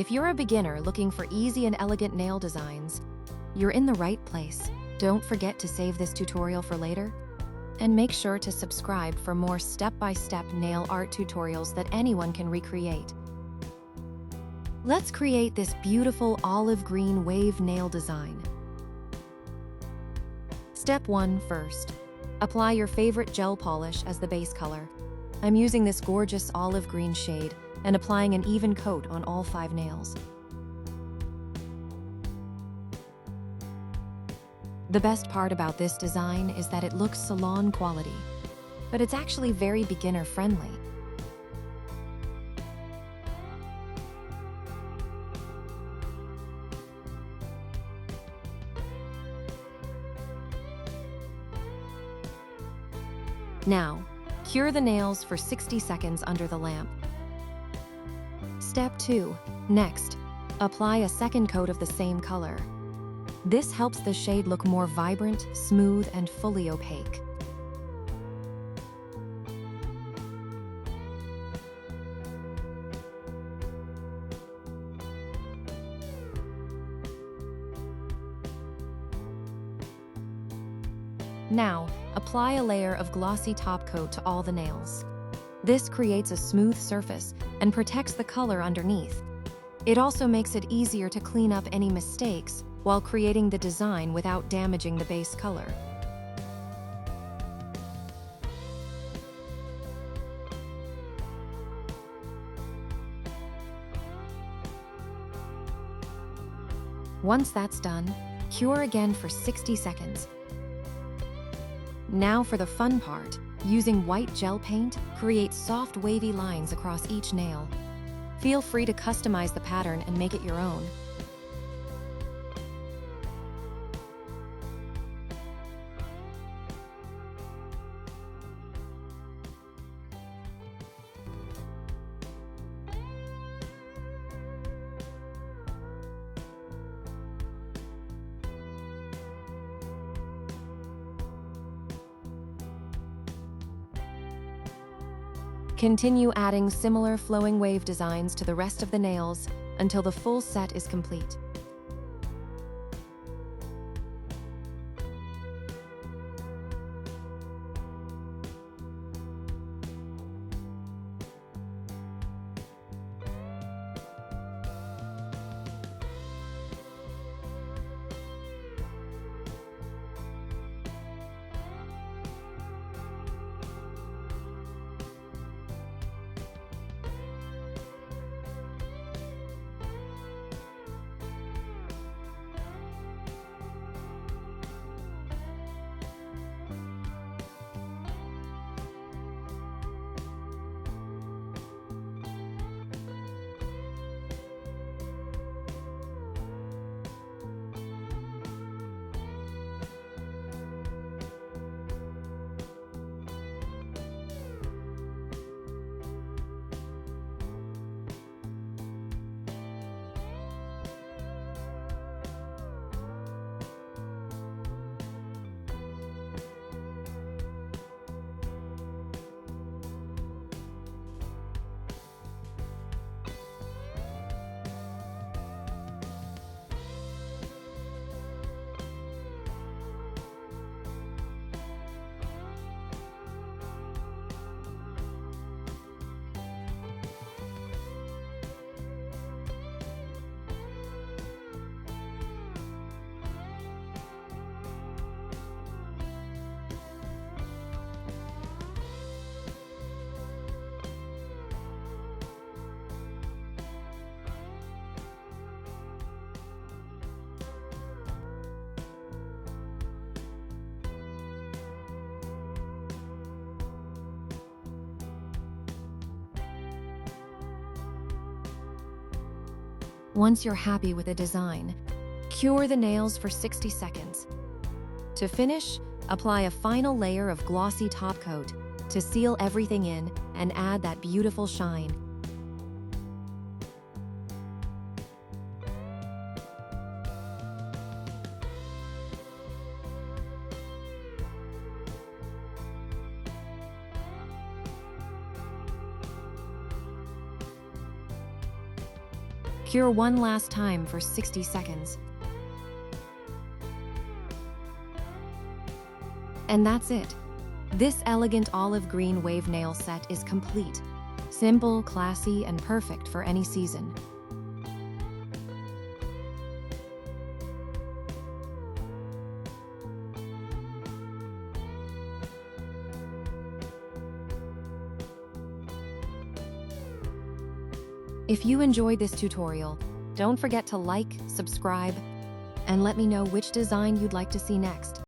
If you're a beginner looking for easy and elegant nail designs, you're in the right place. Don't forget to save this tutorial for later, and make sure to subscribe for more step-by-step nail art tutorials that anyone can recreate. Let's create this beautiful olive green wave nail design. Step 1 first. Apply your favorite gel polish as the base color. I'm using this gorgeous olive green shade and applying an even coat on all 5 nails. The best part about this design is that it looks salon quality, but it's actually very beginner friendly. Now, cure the nails for 60 seconds under the lamp. Step 2. Next, apply a second coat of the same color. This helps the shade look more vibrant, smooth, and fully opaque. Now, apply a layer of glossy top coat to all the nails. This creates a smooth surface and protects the color underneath. It also makes it easier to clean up any mistakes while creating the design without damaging the base color. Once that's done, cure again for 60 seconds. Now for the fun part, using white gel paint, create soft wavy lines across each nail. Feel free to customize the pattern and make it your own. Continue adding similar flowing wave designs to the rest of the nails until the full set is complete. Once you're happy with the design, cure the nails for 60 seconds. To finish, apply a final layer of glossy top coat to seal everything in and add that beautiful shine. Cure one last time for 60 seconds. And that's it. This elegant olive green wave nail set is complete. Simple, classy, and perfect for any season. If you enjoyed this tutorial, don't forget to like, subscribe, and let me know which design you'd like to see next.